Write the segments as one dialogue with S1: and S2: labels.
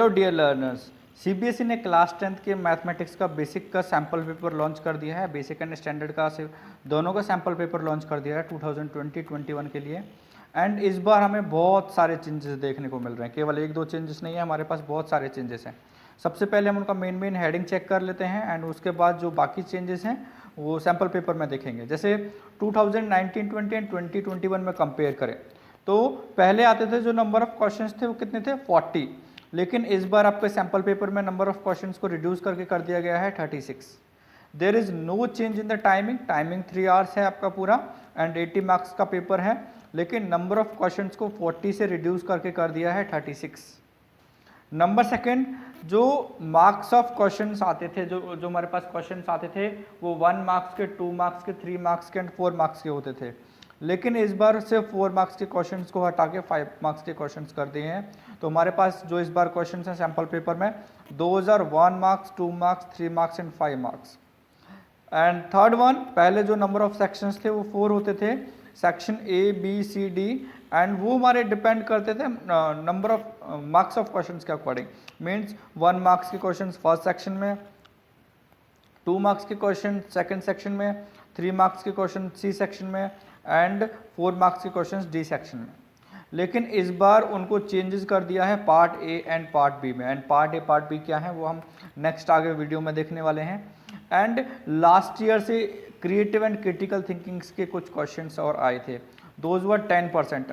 S1: Hello dear learners, CBSE ने class 10th के mathematics का बेसिक का सैम्पल पेपर लॉन्च कर दिया है। बेसिक एंड स्टैंडर्ड का दोनों का सैम्पल पेपर लॉन्च कर दिया है 2020-21 के लिए। एंड इस बार हमें बहुत सारे चेंजेस देखने को मिल रहे हैं, केवल एक दो चेंजेस नहीं है, हमारे पास बहुत सारे चेंजेस हैं। सबसे पहले हम उनका मेन हेडिंग चेक कर लेते हैं एंड उसके बाद जो बाकी चेंजेस हैं वो सैम्पल पेपर में देखेंगे। जैसे 2019-20 एंड 2021 में कंपेयर करें तो पहले आते थे जो नंबर ऑफ क्वेश्चंस थे वो कितने थे 40, लेकिन इस बार आपके सैम्पल पेपर में नंबर ऑफ क्वेश्चंस को रिड्यूस करके कर दिया गया है 36। There is no change in the timing 3 hours है आपका पूरा एंड 80 मार्क्स का पेपर है, लेकिन नंबर ऑफ क्वेश्चंस को 40 से रिड्यूस करके कर दिया है 36। नंबर सेकेंड, जो मार्क्स ऑफ क्वेश्चंस आते थे, जो हमारे पास क्वेश्चंस आते थे वो 1 मार्क्स के, 2 मार्क्स के, 3 मार्क्स के एंड 4 मार्क्स के होते थे, लेकिन इस बार सिर्फ 4 मार्क्स के क्वेश्चंस को हटा के 5 मार्क्स के क्वेश्चंस कर दिए हैं। तो हमारे पास जो इस बार क्वेश्चंस हैं सैम्पल पेपर में 2001 marks, 2 marks, 3 marks and 5 marks. And third one, पहले जो नंबर ऑफ सेक्शंस थे वो 4 होते थे, section A B C D, and वो हमारे डिपेंड करते थे number of marks of questions के अकॉर्डिंग। मीन्स 1 मार्क्स के क्वेश्चंस फर्स्ट सेक्शन में, 2 मार्क्स के क्वेश्चन सेकंड सेक्शन में, 3 मार्क्स के क्वेश्चन सी सेक्शन में एंड 4 मार्क्स के क्वेश्चन डी सेक्शन में। लेकिन इस बार उनको चेंजेस कर दिया है part A and part B में, and part A part B क्या है वो हम नेक्स्ट आगे वीडियो में देखने वाले हैं। एंड लास्ट ईयर से क्रिएटिव एंड क्रिटिकल थिंकिंग्स के कुछ क्वेश्चंस और आए थे, those were 10%।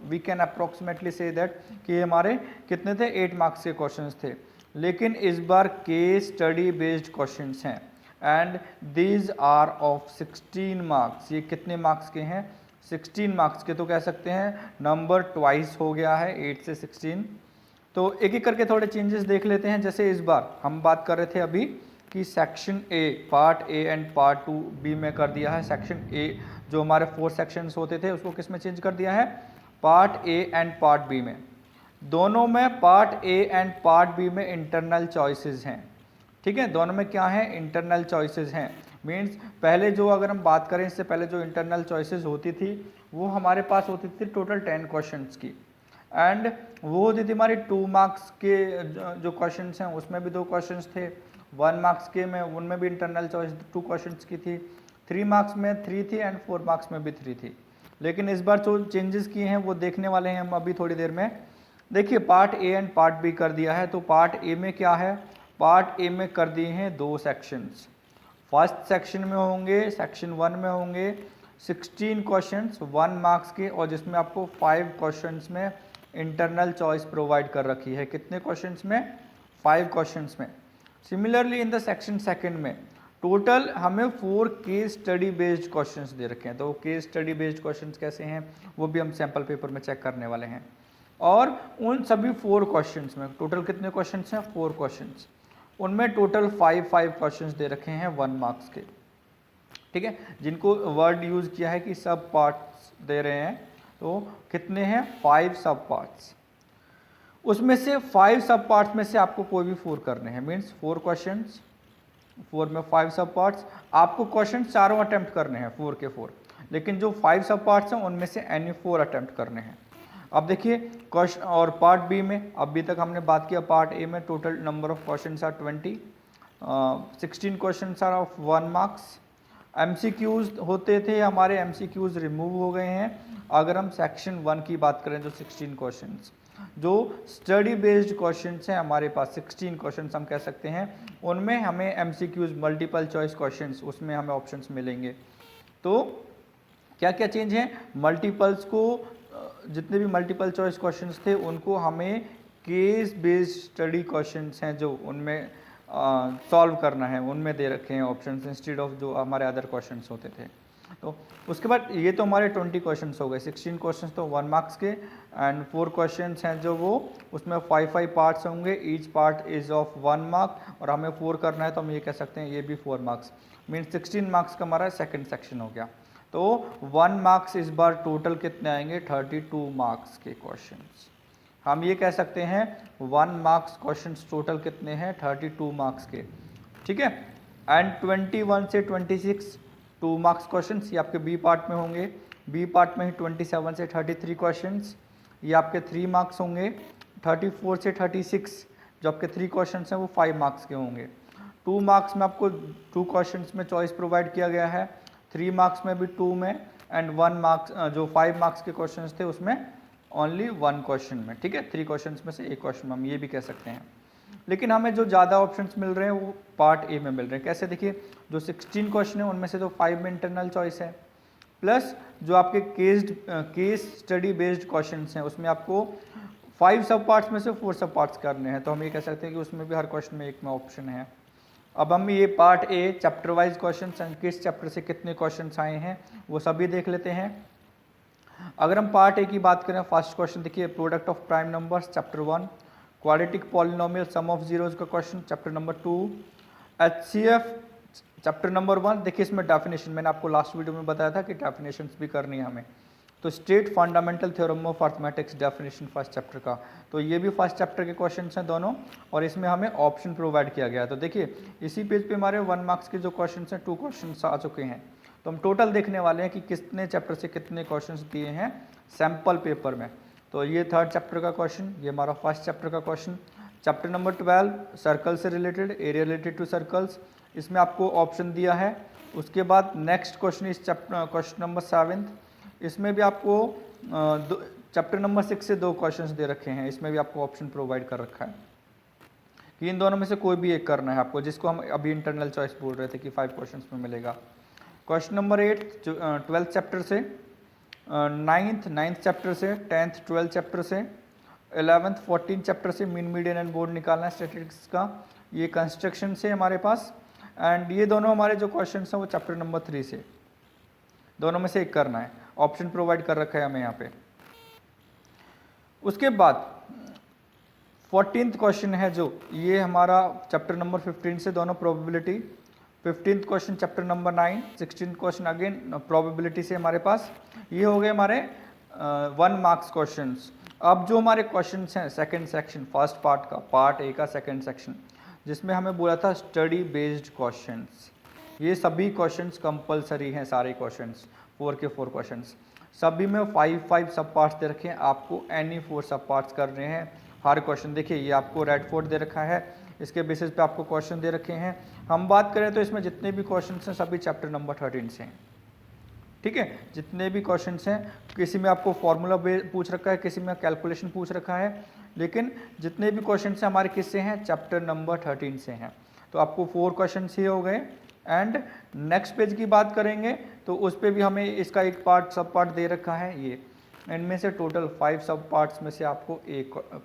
S1: We can approximately see that कि हमारे कितने थे 8 मार्क्स के क्वेश्चंस थे, लेकिन इस बार केस स्टडी बेस्ड क्वेश्चंस हैं and these are of 16 marks. ये कितने मार्क्स के हैं 16 मार्क्स के, तो कह सकते हैं नंबर ट्वाइस हो गया है 8 से 16। तो एक एक करके थोड़े चेंजेस देख लेते हैं। जैसे इस बार हम बात कर रहे थे अभी कि section A, part A and part 2 B में कर दिया है। सेक्शन ए जो हमारे 4 सेक्शंस होते थे उसको किस में चेंज कर दिया है, part A and part B में। दोनों में part A and part B में इंटरनल चॉइसेस हैं, ठीक है, दोनों में क्या है इंटरनल चॉइसेस हैं। मीन्स पहले जो अगर हम बात करें इससे पहले जो इंटरनल चॉइसेस होती थी वो हमारे पास होती थी टोटल 10 क्वेश्चंस की, एंड वो होती थी हमारी 2 मार्क्स के जो क्वेश्चंस हैं उसमें भी 2 क्वेश्चंस थे, 1 मार्क्स के में उनमें भी इंटरनल चॉइस 2 क्वेश्चंस की थी, 3 मार्क्स में 3 थी एंड 4 मार्क्स में भी 3 थी। लेकिन इस बार जो चेंजेस किए हैं वो देखने वाले हैं हम अभी थोड़ी देर में। देखिए part A and part B कर दिया है, तो पार्ट ए में क्या है, पार्ट ए में कर दिए हैं 2 सेक्शंस। फर्स्ट सेक्शन में होंगे, सेक्शन 1 में होंगे 16 क्वेश्चंस 1 मार्क्स के, और जिसमें आपको 5 क्वेश्चंस में इंटरनल चॉइस प्रोवाइड कर रखी है। कितने क्वेश्चंस में, 5 क्वेश्चंस में। Similarly in the section second में टोटल हमें 4 केस स्टडी बेस्ड क्वेश्चंस दे रखे हैं। तो केस स्टडी बेस्ड क्वेश्चंस कैसे हैं वो भी हम सैम्पल पेपर में चेक करने वाले हैं। और उन सभी 4 क्वेश्चंस में टोटल कितने क्वेश्चंस हैं, 4 क्वेश्चंस, उनमें टोटल 5 क्वेश्चंस दे रखे हैं 1 मार्क्स के, ठीक है, जिनको वर्ड यूज किया है कि सब पार्ट्स दे रहे हैं। तो कितने हैं 5 सब पार्ट्स, उसमें से 5 सब पार्ट्स में से आपको कोई भी 4 करने हैं। मीन्स 4 क्वेश्चंस, 4 में 5 सब पार्ट्स, आपको क्वेश्चन चारों अटेम्प्ट करने हैं 4 के 4, लेकिन जो 5 सब पार्ट्स हैं उनमें से एनी 4 अटेम्प्ट करने हैं। अब देखिए क्वेश्चन, और पार्ट बी में अभी तक हमने बात किया, पार्ट ए में total number of questions are 20, 16 questions are of 1 marks. MCQs होते थे हमारे, एमसीक्यूज रिमूव हो गए हैं। अगर हम सेक्शन 1 की बात करें जो 16 क्वेश्चंस, जो स्टडी बेस्ड क्वेश्चंस हैं हमारे पास 16 क्वेश्चंस हम कह सकते हैं, उनमें हमें एमसीक्यूज मल्टीपल चॉइस क्वेश्चंस उसमें हमें ऑप्शंस मिलेंगे। तो क्या क्या चेंज है, मल्टीपल्स को, जितने भी मल्टीपल चॉइस क्वेश्चंस थे उनको हमें केस बेस्ड स्टडी क्वेश्चंस हैं जो उनमें सॉल्व करना है उनमें दे रखे हैं ऑप्शंस इंस्टेड ऑफ जो हमारे अदर क्वेश्चंस होते थे। तो उसके बाद ये तो हमारे 20 क्वेश्चंस हो गए, 16 क्वेश्चंस तो 1 मार्क्स के, एंड 4 क्वेश्चंस हैं जो वो उसमें 5 पार्ट्स होंगे, each part is of 1 mark, और हमें 4 करना है तो हम ये कह सकते हैं ये भी 4 मार्क्स। मीन्स 16 मार्क्स का हमारा सेकेंड सेक्शन हो गया। तो 1 मार्क्स इस बार टोटल कितने आएंगे 32 मार्क्स के क्वेश्चंस। हम ये कह सकते हैं 1 मार्क्स क्वेश्चंस टोटल कितने हैं 32 मार्क्स के, ठीक है। एंड 21 से 26 2 मार्क्स क्वेश्चंस ये आपके बी पार्ट में होंगे, बी पार्ट में ही 27 से 33 क्वेश्चंस ये आपके 3 मार्क्स होंगे, 34 से 36 जो आपके 3 क्वेश्चन हैं वो 5 मार्क्स के होंगे। 2 मार्क्स में आपको 2 क्वेश्चन में चॉइस प्रोवाइड किया गया है, 3 मार्क्स में भी 2 में, एंड 1 मार्क्स जो 5 मार्क्स के क्वेश्चन थे उसमें ओनली 1 क्वेश्चन में, ठीक है, 3 क्वेश्चन में से 1 क्वेश्चन में, हम ये भी कह सकते हैं। लेकिन हमें जो ज़्यादा ऑप्शंस मिल रहे हैं वो पार्ट ए में मिल रहे हैं। कैसे, देखिए जो 16 क्वेश्चन है उनमें से तो 5 में इंटरनल चॉइस है, प्लस जो आपके केस स्टडी बेस्ड क्वेश्चन हैं उसमें आपको 5 सब पार्ट्स में से 4 सब पार्ट्स करने हैं, तो हम ये कह सकते हैं कि उसमें भी हर क्वेश्चन में एक में ऑप्शन है। अब हम ये part A chapter wise question, किस चैप्टर से कितने क्वेश्चन आए हैं वो सभी देख लेते हैं। अगर हम पार्ट ए की बात करें, फर्स्ट क्वेश्चन देखिए, product of prime numbers chapter 1, quadratic polynomial sum of zeros का question chapter number 2, HCF chapter number 1। देखिए इसमें डेफिनेशन मैंने आपको लास्ट वीडियो में बताया था कि डेफिनेशन भी करनी है हमें, तो state fundamental theorem of arithmetics definition first chapter का, तो ये भी फर्स्ट चैप्टर के क्वेश्चन हैं दोनों, और इसमें हमें ऑप्शन प्रोवाइड किया गया है। तो देखिए इसी पेज पे हमारे 1 मार्क्स के जो क्वेश्चन हैं 2 क्वेश्चन आ चुके हैं, तो हम टोटल देखने वाले हैं कि कितने चैप्टर से कितने क्वेश्चन दिए हैं सैम्पल पेपर में। तो ये 3rd चैप्टर का क्वेश्चन, ये हमारा फर्स्ट चैप्टर का क्वेश्चन। चैप्टर नंबर 12 सर्कल से related, area related to circles, इसमें आपको ऑप्शन दिया है। उसके बाद नेक्स्ट क्वेश्चन इस चैप्टर क्वेश्चन नंबर 7, इसमें भी आपको चैप्टर नंबर 6 से 2 क्वेश्चंस दे रखे हैं, इसमें भी आपको ऑप्शन प्रोवाइड कर रखा है कि इन दोनों में से कोई भी एक करना है आपको, जिसको हम अभी इंटरनल चॉइस बोल रहे थे कि 5 क्वेश्चंस में मिलेगा। क्वेश्चन नंबर 8 12th चैप्टर से, 9th चैप्टर से, 10th 12th चैप्टर से, 11th 14th चैप्टर से मीन मीडियन एंड बोर्ड निकालना है स्टैटिस्टिक्स का, ये कंस्ट्रक्शन से हमारे पास, एंड ये दोनों हमारे जो क्वेश्चन हैं वो चैप्टर नंबर 3 से, दोनों में से एक करना है, ऑप्शन प्रोवाइड कर रखा है हमें यहाँ पे। उसके बाद 14th क्वेश्चन है जो, ये हमारा चैप्टर नंबर 15 से दोनों probability, 15th question chapter number 9, 16th question again probability से हमारे पास, ये हो गए हमारे 1 मार्क्स क्वेश्चंस। अब जो हमारे क्वेश्चंस हैं सेकंड सेक्शन, फर्स्ट पार्ट का, पार्ट ए का सेकंड सेक्शन, जिसमें हमें बोला था स्टडी बेस्ड क्वेश्चंस, ये सभी क्वेश्चंस कंपलसरी हैं, सारे क्वेश्चंस 4 के 4 क्वेश्चंस, सभी में 5 सब पार्ट्स दे रखे हैं, आपको एनी 4 सब पार्ट्स करने हैं हर क्वेश्चन। देखिए ये आपको रेड फोर्ड दे रखा है, इसके बेसिस पे आपको क्वेश्चन दे रखे हैं। हम बात करें तो इसमें जितने भी क्वेश्चन हैं सभी चैप्टर नंबर 13 से हैं, ठीक है, जितने भी क्वेश्चन हैं, किसी में आपको फॉर्मूला पूछ रखा है, किसी में कैलकुलेशन पूछ रखा है, लेकिन जितने भी क्वेश्चन हैं हमारे किससे हैं, चैप्टर नंबर 13 से हैं। तो आपको 4 क्वेश्चन ही हो गए। एंड नेक्स्ट पेज की बात करेंगे तो उस पर भी हमें इसका एक पार्ट सब पार्ट दे रखा है, ये इनमें से टोटल 5 सब पार्ट्स में से आपको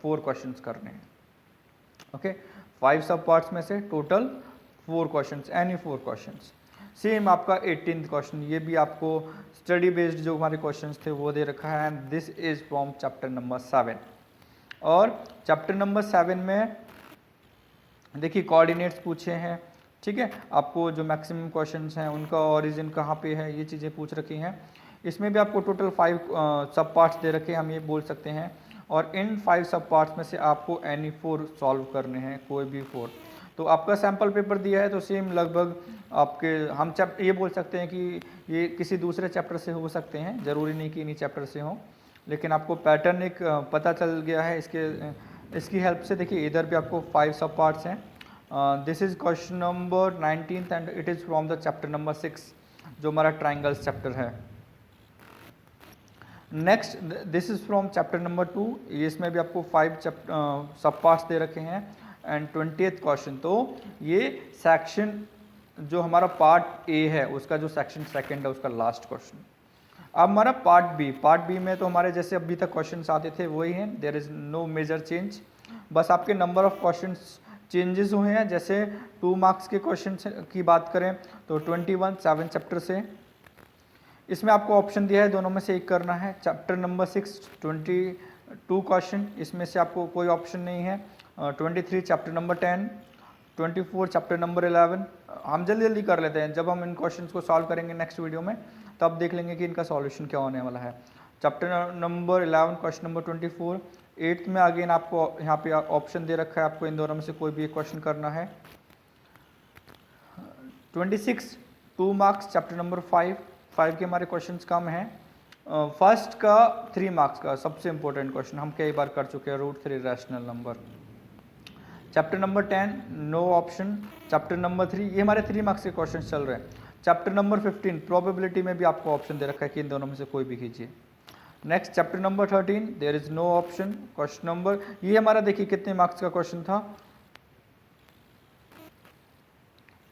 S1: 4 क्वेश्चंस करने हैं। ओके, 5 सब पार्ट्स में से total 4 questions, any 4 questions. Same आपका 18th क्वेश्चन, ये भी आपको स्टडी बेस्ड जो हमारे क्वेश्चंस थे वो दे रखा है, and this is from chapter number 7। और चैप्टर नंबर 7 में देखिए कोऑर्डिनेट्स पूछे हैं, ठीक है, आपको जो मैक्सिमम क्वेश्चंस हैं उनका ओरिजिन कहाँ पे है, ये चीज़ें पूछ रखी हैं। इसमें भी आपको टोटल 5 सब पार्ट्स दे रखे हैं, हम ये बोल सकते हैं, और इन 5 सब पार्ट्स में से आपको एनी 4 सॉल्व करने हैं, कोई भी 4। तो आपका सैम्पल पेपर दिया है तो सेम लगभग आपके, हम ये बोल सकते हैं कि ये किसी दूसरे चैप्टर से हो सकते हैं, ज़रूरी नहीं कि इन्हीं चैप्टर से हों, लेकिन आपको पैटर्न एक पता चल गया है इसकी हेल्प से। देखिए इधर भी आपको 5 सब पार्ट्स हैं। This is question number 19th and it is from the chapter number 6 जो हमारा ट्राइंगल्स चैप्टर है। Next this is from chapter number 2, इसमें भी आपको 5 सब पार्ट्स दे रखे हैं। एंड 20th क्वेश्चन, तो ये सेक्शन जो हमारा पार्ट ए है उसका जो सेक्शन सेकंड है उसका लास्ट क्वेश्चन। अब हमारा पार्ट बी में तो हमारे जैसे अभी तक क्वेश्चंस आते थे वही हैं, there is no major change, बस आपके नंबर ऑफ क्वेश्चंस चेंजेस हुए हैं। जैसे 2 मार्क्स के क्वेश्चन की बात करें तो 21 7 चैप्टर से, इसमें आपको ऑप्शन दिया है दोनों में से एक करना है। चैप्टर नंबर 6 22 क्वेश्चन, इसमें से आपको कोई ऑप्शन नहीं है। 23 चैप्टर नंबर 10, 24 चैप्टर नंबर 11। हम जल्दी कर लेते हैं, जब हम इन क्वेश्चंस को सॉल्व करेंगे नेक्स्ट वीडियो में तब देख लेंगे कि इनका सॉल्यूशन क्या होने वाला है। Chapter number 11 question number 24, 8th में अगेन आपको यहाँ पे ऑप्शन दे रखा है, आपको इन दोनों में से कोई भी एक क्वेश्चन करना है। 26 2 मार्क्स चैप्टर नंबर 5 के हमारे क्वेश्चंस कम हैं। फर्स्ट का 3 मार्क्स का सबसे इंपॉर्टेंट क्वेश्चन हम कई बार कर चुके हैं, √3 rational number. Chapter number 10 no option. Chapter number 3 ये हमारे 3 मार्क्स के क्वेश्चन चल रहे हैं। चैप्टर नंबर 15 प्रोबेबिलिटी में भी आपको ऑप्शन दे रखा है कि इन दोनों में से कोई भी कीजिए। Next chapter number 13 there is no option. Question number ये हमारा देखिए कितने मार्क्स का क्वेश्चन था,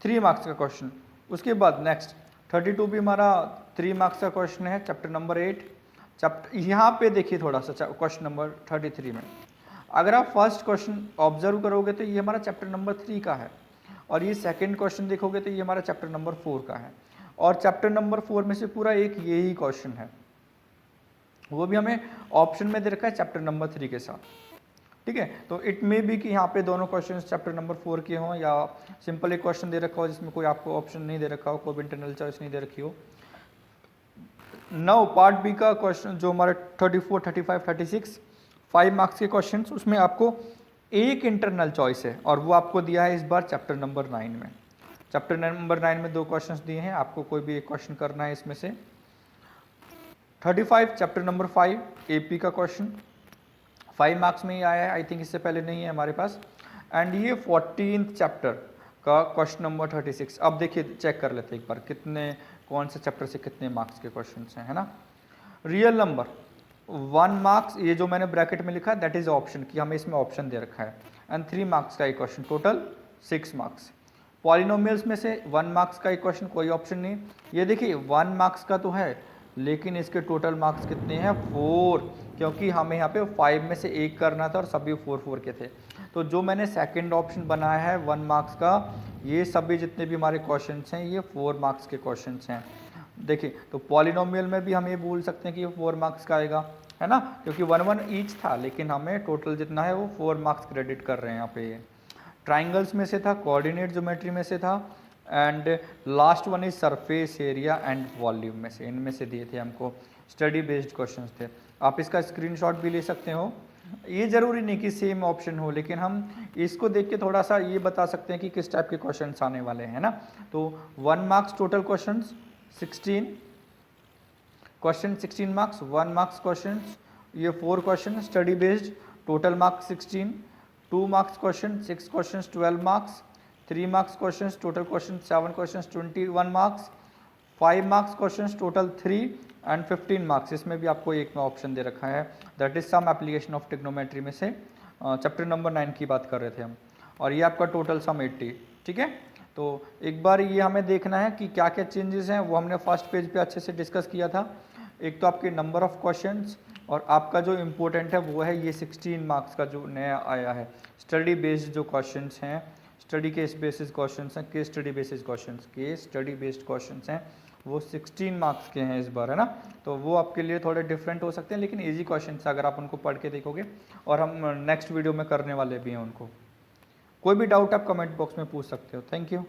S1: 3 मार्क्स का क्वेश्चन। उसके बाद नेक्स्ट 32 भी हमारा 3 मार्क्स का क्वेश्चन है। चैप्टर नंबर 8 चैप्टर यहाँ पे देखिए थोड़ा सा क्वेश्चन नंबर 33 में अगर आप फर्स्ट क्वेश्चन ऑब्जर्व करोगे तो ये हमारा चैप्टर नंबर 3 का है, और ये सेकंड क्वेश्चन देखोगे तो ये हमारा चैप्टर नंबर 4 का है, और चैप्टर नंबर 4 में से पूरा एक यही क्वेश्चन है, वो भी हमें ऑप्शन में दे रखा है चैप्टर नंबर 3 के साथ। ठीक है, तो इट मे बी कि यहाँ पे दोनों क्वेश्चन चैप्टर नंबर 4 के हों, या सिंपल एक क्वेश्चन दे रखा हो जिसमें कोई आपको ऑप्शन नहीं दे रखा हो, कोई भी इंटरनल चॉइस नहीं दे रखी हो। नाउ पार्ट बी का क्वेश्चन जो हमारे 34, 35, 36 5 मार्क्स के क्वेश्चन, उसमें आपको एक इंटरनल चॉइस है और वो आपको दिया है इस बार चैप्टर नंबर 9 में। चैप्टर नंबर 9 में 2 क्वेश्चंस दिए हैं, आपको कोई भी एक क्वेश्चन करना है इसमें से। 35 चैप्टर नंबर 5 एपी का क्वेश्चन 5 मार्क्स में ही आया है, आई थिंक इससे पहले नहीं है हमारे पास। एंड ये 14th चैप्टर का क्वेश्चन नंबर 36। अब देखिए चेक कर लेते हैं एक बार कितने कौन से चैप्टर से कितने मार्क्स के क्वेश्चन हैं, है ना। रियल नंबर 1 मार्क्स, ये जो मैंने ब्रैकेट में लिखा दैट इज ऑप्शन, कि हमें इसमें ऑप्शन दे रखा है। एंड 3 मार्क्स का एक क्वेश्चन, टोटल 6 मार्क्स। पॉलिनोमियल्स में से 1 मार्क्स का एक क्वेश्चन, कोई ऑप्शन नहीं। ये देखिए 1 मार्क्स का तो है लेकिन इसके टोटल मार्क्स कितने हैं 4, क्योंकि हमें यहाँ पे 5 में से एक करना था और सभी 4 के थे। तो जो मैंने सेकंड ऑप्शन बनाया है 1 मार्क्स का, ये सभी जितने भी हमारे क्वेश्चंस हैं ये 4 मार्क्स के क्वेश्चंस हैं। देखिए तो पॉलिनोमियल में भी हम ये बोल सकते हैं कि ये 4 मार्क्स का आएगा, है ना, क्योंकि 1 ईच था, लेकिन हमें टोटल जितना है वो 4 मार्क्स क्रेडिट कर रहे हैं यहाँ पे। ट्राइंगल्स में से था, कोऑर्डिनेट ज्योमेट्री में से था, and last one is surface area and volume में से, इनमें से दिए थे हमको, स्टडी बेस्ड क्वेश्चंस थे। आप इसका स्क्रीनशॉट भी ले सकते हो। ये जरूरी नहीं कि सेम ऑप्शन हो, लेकिन हम इसको देख के थोड़ा सा ये बता सकते हैं कि किस टाइप के क्वेश्चंस आने वाले हैं ना। तो 1 marks total questions 16 question, 16 marks, 1 marks questions ये 4 question study based, total marks 16। 2 marks question 6 question 12 marks. 3 marks question total question 7 question 21 marks. 5 marks question total 3 and 15 marks, इसमें भी आपको एक में ऑप्शन दे रखा है that is some application of trigonometry में से, चैप्टर नंबर 9 की बात कर रहे थे हम, और ये आपका टोटल सम 80। ठीक है, तो एक बार ये हमें देखना है कि क्या क्या चेंजेस हैं, वो हमने फर्स्ट पेज पे अच्छे से डिस्कस किया था। एक तो आपके नंबर ऑफ क्वेश्चंस, और आपका जो इम्पोर्टेंट है वो है ये 16 मार्क्स का जो नया आया है स्टडी बेस्ड जो क्वेश्चंस हैं, स्टडी केस बेसिस क्वेश्चंस हैं, case study basis questions, case study based questions हैं, वो 16 मार्क्स के हैं इस बार, है ना। तो वो आपके लिए थोड़े डिफरेंट हो सकते हैं, लेकिन इजी क्वेश्चंस अगर आप उनको पढ़ के देखोगे, और हम नेक्स्ट वीडियो में करने वाले भी हैं उनको। कोई भी डाउट आप कमेंट बॉक्स में पूछ सकते हो। Thank you.